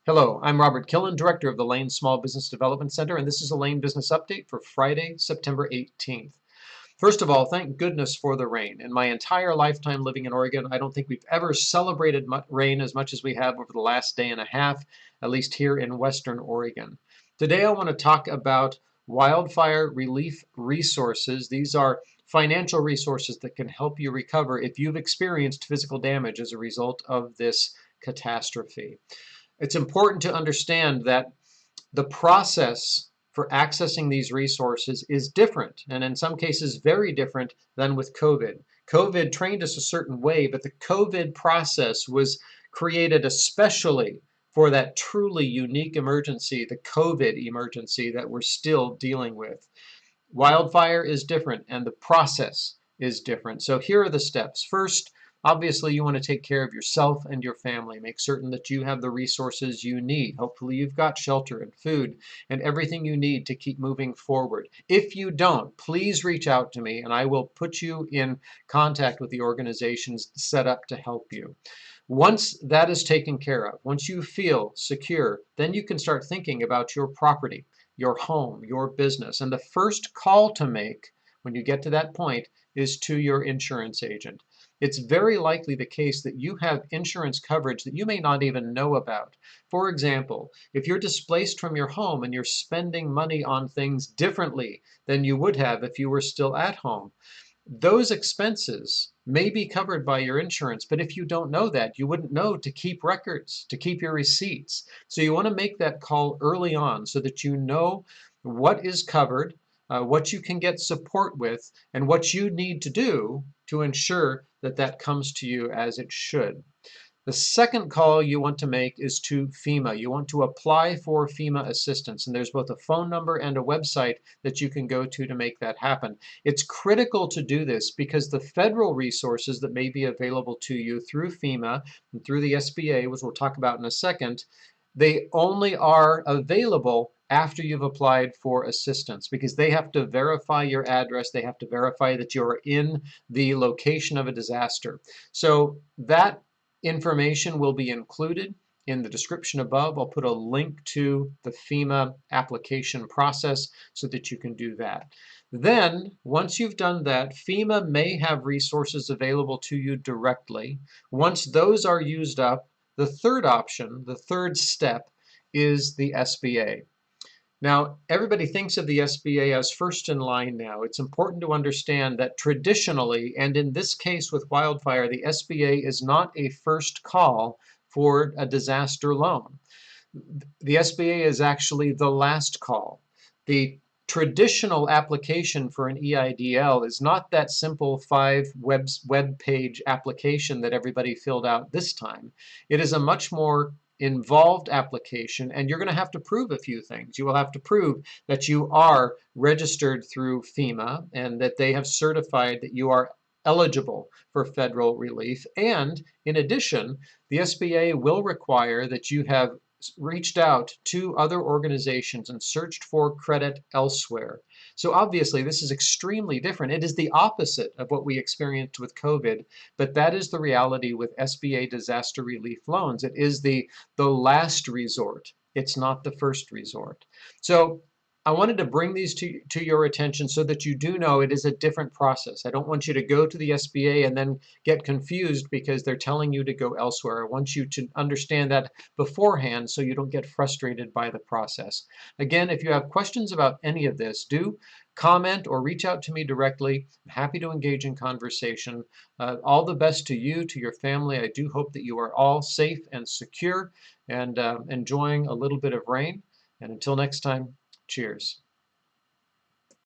Hello, I'm Robert Killen, Director of the Lane Small Business Development Center, and this is a Lane Business Update for Friday, September 18th. First of all, thank goodness for the rain. In my entire lifetime living in Oregon, I don't think we've ever celebrated rain as much as we have over the last day and a half, at least here in Western Oregon. Today I want to talk about wildfire relief resources. These are financial resources that can help you recover if you've experienced physical damage as a result of this catastrophe. It's important to understand that the process for accessing these resources is different, and in some cases very different than with COVID. COVID trained us a certain way, but the COVID process was created especially for that truly unique emergency, the COVID emergency that we're still dealing with. Wildfire is different and the process is different. So here are the steps. First, obviously you want to take care of yourself and your family. Make certain that you have the resources you need. Hopefully you've got shelter and food and everything you need to keep moving forward. If you don't, please reach out to me and I will put you in contact with the organizations set up to help you. Once that is taken care of, once you feel secure, then you can start thinking about your property, your home, your business. And the first call to make when you get to that point is to your insurance agent. It's very likely the case that you have insurance coverage that you may not even know about. For example, if you're displaced from your home and you're spending money on things differently than you would have if you were still at home, those expenses may be covered by your insurance, but if you don't know that, you wouldn't know to keep records, to keep your receipts. So you want to make that call early on so that you know what is covered, what you can get support with, and what you need to do to ensure that that comes to you as it should. The second call you want to make is to FEMA. You want to apply for FEMA assistance, and there's both a phone number and a website that you can go to make that happen. It's critical to do this because the federal resources that may be available to you through FEMA and through the SBA, which we'll talk about in a second, they only are available after you've applied for assistance because they have to verify your address. They have to verify that you're in the location of a disaster. So that information will be included in the description above. I'll put a link to the FEMA application process so that you can do that. Then, once you've done that, FEMA may have resources available to you directly. Once those are used up, the third option, the third step, is the SBA. Now, everybody thinks of the SBA as first in line now. It's important to understand that traditionally, and in this case with wildfire, the SBA is not a first call for a disaster loan. The SBA is actually the last call. The traditional application for an EIDL is not that simple web page application that everybody filled out this time. It is a much more involved application, and you're going to have to prove a few things. You will have to prove that you are registered through FEMA and that they have certified that you are eligible for federal relief. And in addition, the SBA will require that you have reached out to other organizations and searched for credit elsewhere. So obviously this is extremely different. It is the opposite of what we experienced with COVID, but that is the reality with SBA disaster relief loans. It is the last resort. It's not the first resort. So I wanted to bring these to your attention so that you do know it is a different process. I don't want you to go to the SBA and then get confused because they're telling you to go elsewhere. I want you to understand that beforehand so you don't get frustrated by the process. Again, if you have questions about any of this, do comment or reach out to me directly. I'm happy to engage in conversation. All the best to you, to your family. I do hope that you are all safe and secure and enjoying a little bit of rain. And until next time, cheers.